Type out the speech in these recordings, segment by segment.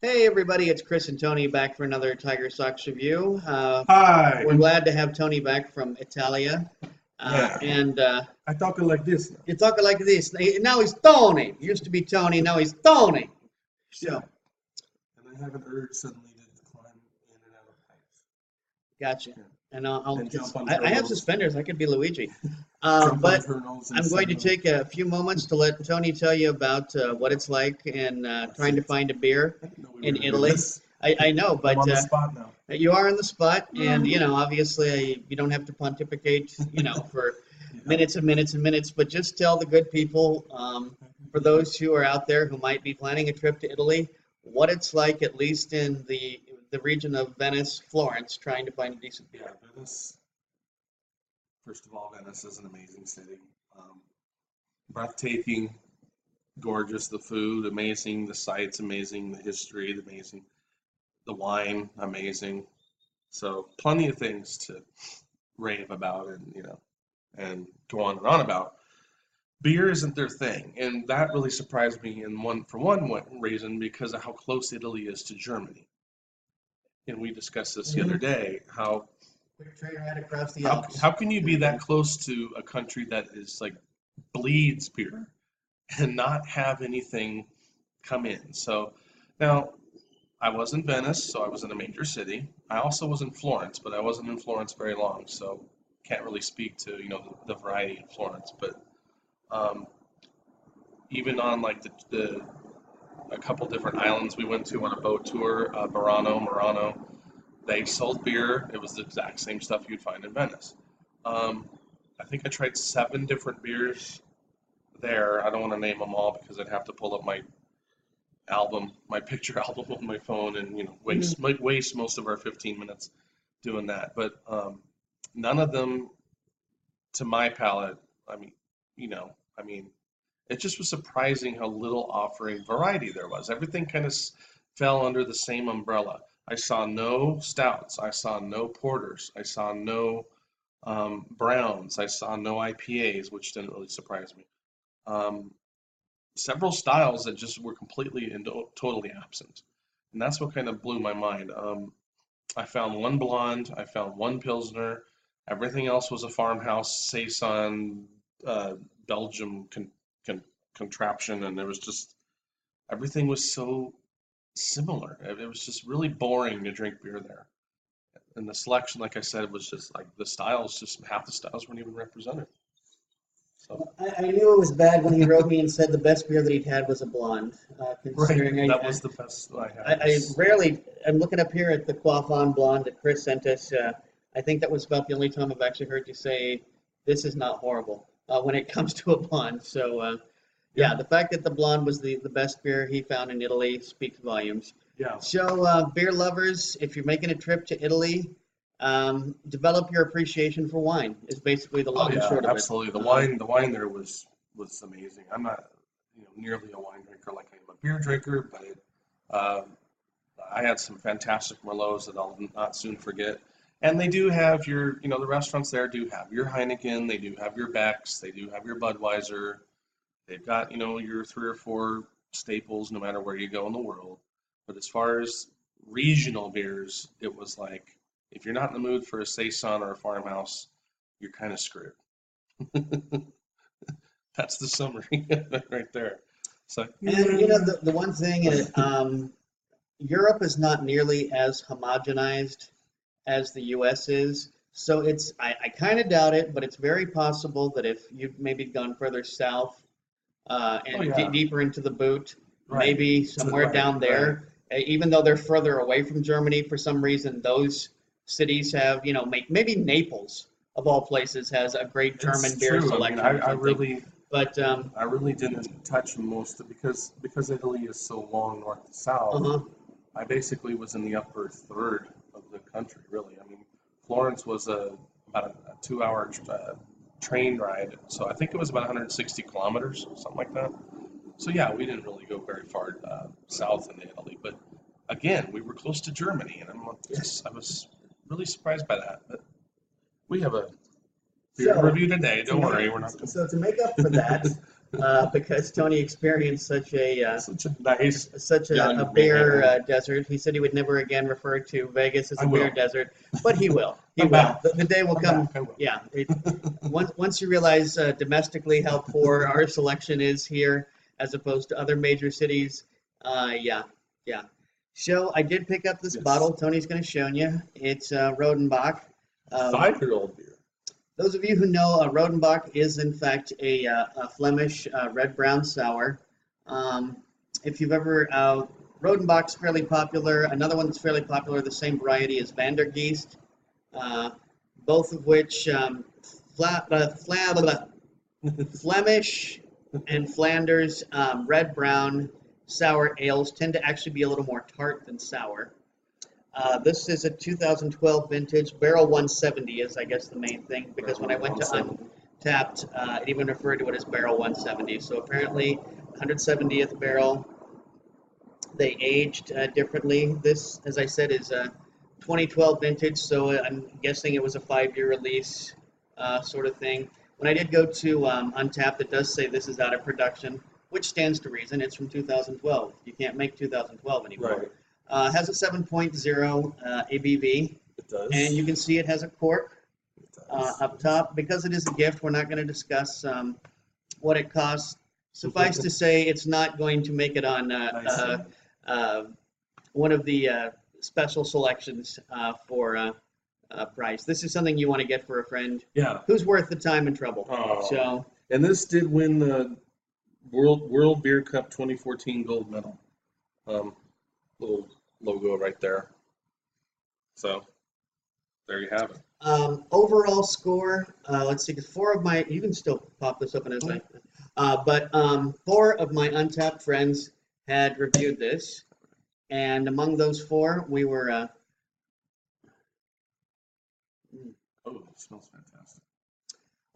Hey everybody, it's Chris and Tony back for another TigerSox review. Hi. We're glad to have Tony back from Italia. Yeah. And I talk it like this now. you're talking like this. Now he's Tony. Used to be Tony, now he's Tony. Yeah. So, And I have an urge suddenly to climb in and out of heights. gotcha. Yeah. And I'll And jump on I have turtles. suspenders. I could be Luigi. Jump on But turtles and I'm going to send them. take a few moments to let Tony tell you about what it's like in trying to find a beer I didn't know we were in gonna do Italy. this. I know, but I'm on the spot now. you are in the spot, and obviously, you don't have to pontificate, for Yeah. minutes and minutes and minutes. But just tell the good people, for those who are out there who might be planning a trip to Italy, what it's like, at least in the region of Venice, Florence, trying to find a decent Yeah, beer. Venice. First of all, Venice is an amazing city. Breathtaking, gorgeous. The food, amazing. The sights, amazing. The history, amazing. The wine, amazing. So plenty of things to rave about and go on about. Beer isn't their thing, and that really surprised me for one reason because of how close Italy is to Germany. And we discussed this the other day, Quick train ride across the how Alps. how can you be that close to a country that is like bleeds beer and not have anything come in? So now I was in Venice, so I was in a major city. I also was in Florence, but I wasn't in Florence very long, so can't really speak to the variety in Florence. But um, even on like the a couple different islands we went to on a boat tour, Murano, they sold beer. It was the exact same stuff you'd find in Venice. Um, I think I tried 7 different beers there. I don't want to name them all because I'd have to pull up my picture album on my phone, and waste most of our 15 minutes doing that. But none of them, to my palate, I mean, you know, I mean, it just was surprising how little offering variety there was. Everything kind of fell under the same umbrella. I saw no stouts. I saw no porters. I saw no browns. I saw no IPAs, which didn't really surprise me. Um, Several styles that just were completely and totally absent. And that's what kind of blew my mind. I found one blonde, I found one Pilsner, everything else was a farmhouse Saison, uh, Belgium contraption, and there was just everything was so similar. It was just really boring to drink beer there. And the selection, like I said, was just like the styles, just half the styles weren't even represented. So, I knew it was bad when he wrote me and said the best beer that he'd had was a blonde. Considering right, that was the best I had. I rarely, I'm looking up here at the Quaffon blonde that Chris sent us. I think that was about the only time I've actually heard you say this is not horrible when it comes to a blonde. So, Yeah, yeah, the fact that the blonde was the best beer he found in Italy speaks volumes. yeah. So, beer lovers, if you're making a trip to Italy, develop your appreciation for wine, is basically the Oh long and yeah, short of it. absolutely. The wine there was amazing. I'm not, nearly a wine drinker like I am a beer drinker, but I had some fantastic Merlots that I'll not soon forget. And they do have the restaurants there do have your Heineken, they do have your Becks, they do have your Budweiser. They've got, your 3 or 4 staples no matter where you go in the world. But as far as regional beers, it was like if you're not in the mood for a Saison or a farmhouse, you're kind of screwed. That's the summary right there. So, And the one thing is, Europe is not nearly as homogenized as the US is. So I kind of doubt it, but it's very possible that if you've maybe gone further south oh and yeah, deeper into the boot, right. maybe somewhere Right, down right. there, even though they're further away from Germany, for some reason, those cities have, maybe Naples, of all places, has a great It's German beer true. I mean, selection or I something. really, But, I really didn't touch most of because Italy is so long north to south. uh-huh. I basically was in the upper third of the country, really. I mean, Florence was about a 2-hour train ride, so I think it was about 160 kilometers, something like that. So yeah, we didn't really go very far south into Italy, but again, we were close to Germany, and I was really surprised by that. But we have a beer So review today. to Don't make worry, we're not going so to make up for that, because Tony experienced such a Such a nice such young a beer man. desert. He said he would never again refer to Vegas as I a beer will. desert, but he will. He I'm will. back. The day will I'm come. back. I will. Yeah. Once you realize domestically how poor our selection is here as opposed to other major cities, yeah, yeah. So I did pick up this Yes. bottle. Tony's going to show you. It's Rodenbach. 5-year-old beer. Those of you who know, Rodenbach is in fact a Flemish red-brown sour. If you've ever, Rodenbach's fairly popular. Another one that's fairly popular, the same variety, is Vandergeest, both of which Flemish and Flanders red-brown sour ales tend to actually be a little more tart than sour. This is a 2012 vintage. Barrel 170 is, I guess, the main thing, because when I went to Untapped, it even referred to it as Barrel 170. So apparently, 170th barrel. They aged differently. This, as I said, is a 2012 vintage, so I'm guessing it was a 5-year release sort of thing. When I did go to Untapped, it does say this is out of production, which stands to reason. It's from 2012. You can't make 2012 anymore. Right. Has a 7.0 ABV, It does. and you can see it has a cork It does. up top. Because it is a gift, we're not going to discuss what it costs. Suffice to say, it's not going to make it on one of the special selections for price. This is something you want to get for a friend Yeah. who's worth the time and trouble. Oh. So, And this did win the World Beer Cup 2014 gold medal. Little logo right there. So there you have it. overall score, let's see, 'cause you can still pop this open as but 4 of my Untapped friends had reviewed this, and among those 4, we were, Oh, it smells fantastic.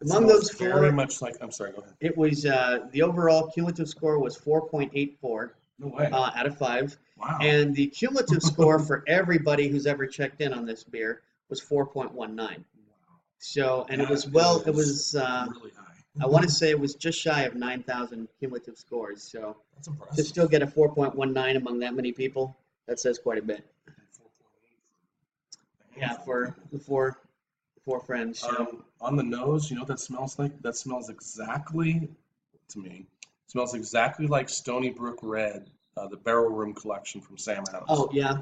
among those Very 4, much like, I'm sorry, go ahead. it was, the overall cumulative score was 4.84 No way. out of 5. Wow. And the cumulative score for everybody who's ever checked in on this beer was 4.19. Wow. So, and it That was, is really high. I want to say it was just shy of 9,000 cumulative scores. So That's to impressive. still get a 4.19 among that many people, that says quite a bit. 4.8 Yeah, for the four friends. So. On the nose, you know what that smells like? That smells exactly, to me, smells exactly like Stony Brook Red, the Barrel Room collection from Sam Adams. Oh, yeah.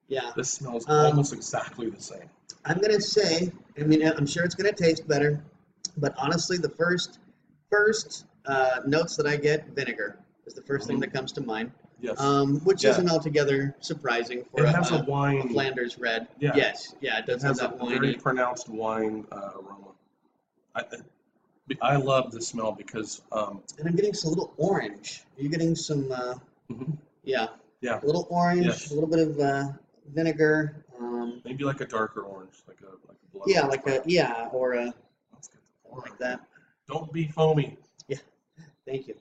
Yeah. This smells almost exactly the same. I'm going to say, I mean, I'm sure it's going to taste better, but honestly, the first notes that I get, vinegar is the first thing that comes to mind. Yes. Which isn't altogether surprising for it has a wine. Flanders red. Yeah. Yes, yeah, it does have that a winey. very pronounced wine aroma. I love the smell because. And I'm getting some little orange. Are you getting some? Yeah. Yeah. A little orange, Yes. a little bit of vinegar. Maybe like a darker orange, like a blood. Yeah, or a Let's get the pour like on. that. Don't be foamy. Yeah. Thank you.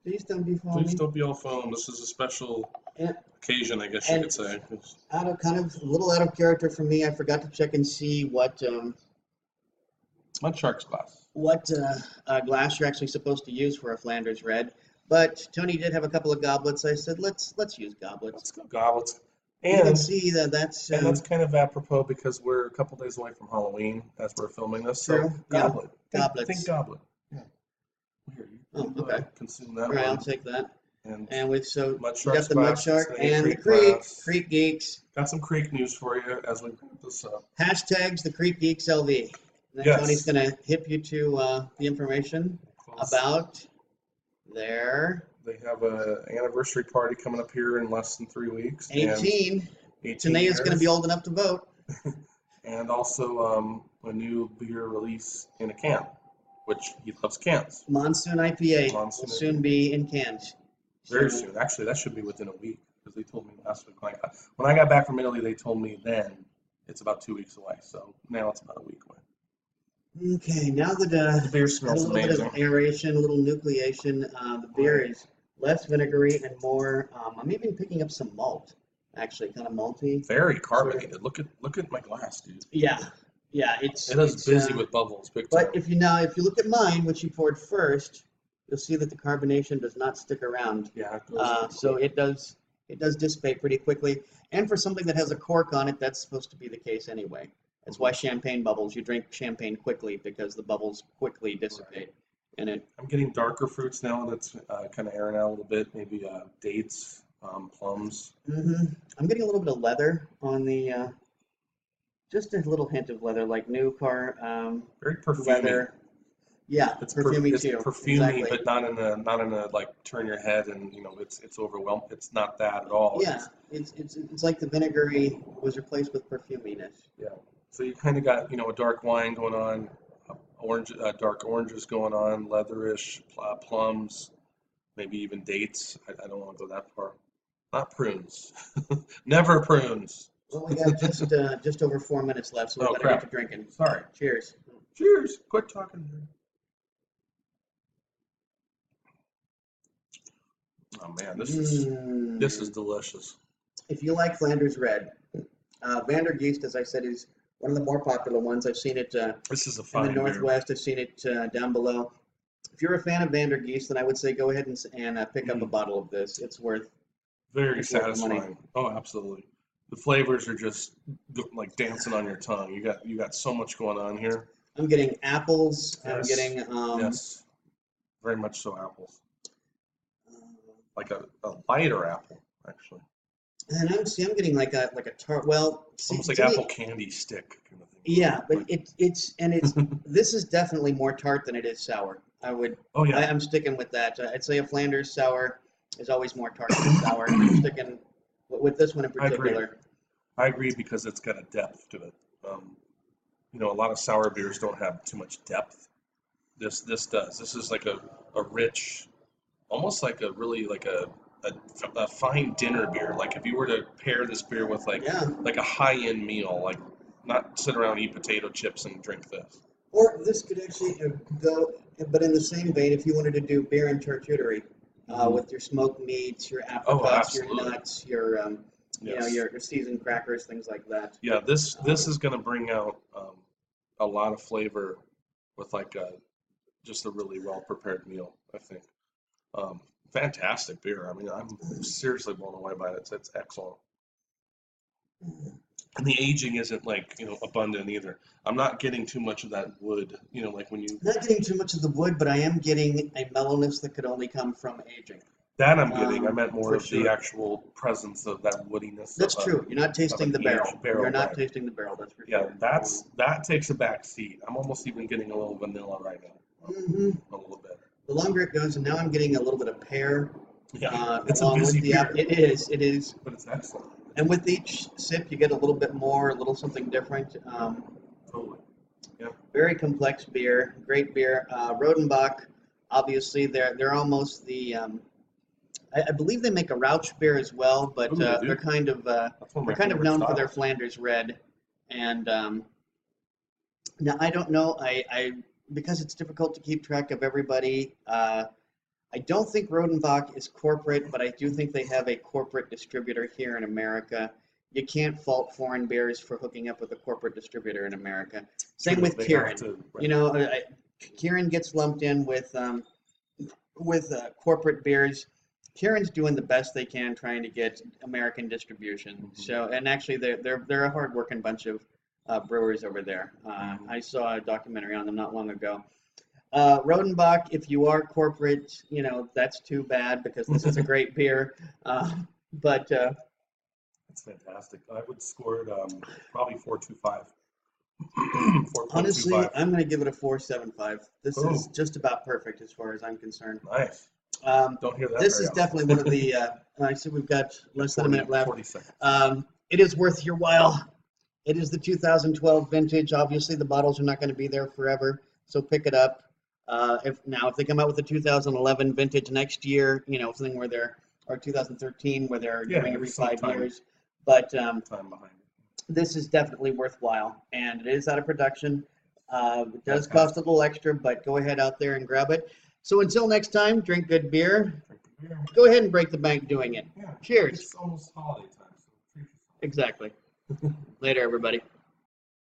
Please don't be foamy. Please don't be all foam. This is a special occasion, I guess you could say. A little out of character for me. I forgot to check and see what Mud Shark's glass. glass you're actually supposed to use for a Flanders red. But Tony did have a couple of goblets. I said let's use goblets. Let's go goblets. You can see that's kind of apropos because we're a couple days away from Halloween as we're filming this. True. So goblet. Yeah. Goblets. Think goblet. Yeah. Here, you okay. Consume that All right, one. I'll take that. And we've Mud we got Shark's the Mud glass, Shark it's and the glass. Creek Geeks. Got some Creek news for you as we wrap this up. Hashtags the Creek Geeks LV. And then Yes. Tony's gonna hip you to the information about their They have an anniversary party coming up here in less than 3 weeks. 18. 18 Tanea's going to years. be old enough to vote. And also a new beer release in a can, which he loves cans. Monsoon IPA Monsoon will soon be in cans. Very So, soon. Actually, that should be within a week because they told me last week. When I got back from Italy, they told me then it's about 2 weeks away. So now it's about a week away. Okay, now that The beer a smells little amazing. bit of aeration, a little nucleation, the beer is less vinegary and more. I'm even picking up some malt, actually, kind of malty. Very carbonated. Look at my glass, dude. Yeah, It is busy with bubbles. Big time. But if you look at mine, which you poured first, you'll see that the carbonation does not stick around. Yeah, it goes So it does dissipate pretty quickly. And for something that has a cork on it, that's supposed to be the case anyway. That's why champagne bubbles. You drink champagne quickly because the bubbles quickly dissipate in it. I'm getting darker fruits now, and it's kind of airing out a little bit. Maybe dates, plums. I'm getting a little bit of leather on the, just a little hint of leather, like new car Very perfumey. leather. Yeah, It's perfumey it's too. perfumey, Exactly. but not in a like turn your head and it's overwhelmed. It's not that at all. Yeah, it's like the vinegary was replaced with perfuminess. Yeah. So you kind of got a dark wine going on, dark oranges going on, leatherish, plums, maybe even dates. I don't want to go that far. Not prunes. Never prunes. Well, we got just over 4 minutes left, so we Oh, better crap. get to drinking. Sorry. Cheers. Cheers. Quit talking. Oh man, this is delicious. If you like Flanders Red, Vandergeest, as I said, is one of the more popular ones. I've seen it This is a in fine the Northwest. I've seen it down below. If you're a fan of Vandergeest, then I would say go ahead and pick up a bottle of this. It's worth very it's worth the money. satisfying. Oh, absolutely. The flavors are just like dancing on your tongue. You got so much going on here. I'm getting apples. I'm Yes. getting Yes, very much so apples. Like a lighter apple, actually. and I'm getting like a tart. Well, see, Almost like to me- apple candy stick kind of thing. Yeah, but Like- it's this is definitely more tart than it is sour. Oh yeah. I'm sticking with that. I'd say a Flanders sour is always more tart than sour. And I'm sticking with this one in particular. I agree because it's got a depth to it. A lot of sour beers don't have too much depth. This does. This is like a rich, almost like a really like a fine dinner beer. Like if you were to pair this beer with like a high-end meal, like not sit around and eat potato chips and drink this. Or this could actually go, but in the same vein, if you wanted to do beer and charcuterie with your smoked meats, your apricots, your absolutely. nuts, your Yes. your seasoned crackers, things like that. Yeah, this is going to bring out a lot of flavor with like just a really well prepared meal, I think. Fantastic beer. I mean, I'm seriously blown away by it. It's excellent. And the aging isn't like, abundant either. I'm not getting too much of that wood, like when you. Not getting too much of the wood, but I am getting a mellowness that could only come from aging. That I'm getting. I meant more for of sure. the actual presence of that woodiness. That's true. You're not tasting the barrel. You're not right. tasting the barrel. That's for Yeah, sure. that takes a back seat. I'm almost even getting a little vanilla right now. A little bit. The longer it goes, and now I'm getting a little bit of pear. Yeah, it's a along busy with the beer. apple. It is. But it's excellent. And with each sip, you get a little bit more, a little something different. Totally. Yeah. Very complex beer, great beer. Rodenbach, obviously, they're almost the. I believe they make a Rauch beer as well, but Ooh, they do? they're kind of That's one of my favorite known for their styles. Flanders Red. And now I don't know. I because it's difficult to keep track of everybody. I don't think Rodenbach is corporate, but I do think they have a corporate distributor here in America. You can't fault foreign beers for hooking up with a corporate distributor in America. Same with They Kirin. have to, right. Kirin gets lumped in with corporate beers. Kirin's doing the best they can trying to get American distribution. So, and actually, they're a hard-working bunch of brewers over there. I saw a documentary on them not long ago. Rodenbach, if you are corporate, that's too bad because this is a great beer. But It's fantastic. I would score it probably 4.25. honestly, 4.25. I'm going to give it a 4.75. This is just about perfect as far as I'm concerned. Nice. Don't hear that. This very is often. definitely one of the. I see we've got less than a minute left. 40 seconds. It is worth your while. It is the 2012 vintage. Obviously, the bottles are not going to be there forever, so pick it up. If they come out with the 2011 vintage next year, something where they're, or 2013 where they're doing every 5 years. But Time behind it. this is definitely worthwhile, and it is out of production. It does cost a little extra, but go ahead out there and grab it. So until next time, drink good beer. Go ahead and break the bank doing it. Yeah. Cheers. It's almost holiday time, so treat yourself. Exactly. Later, everybody.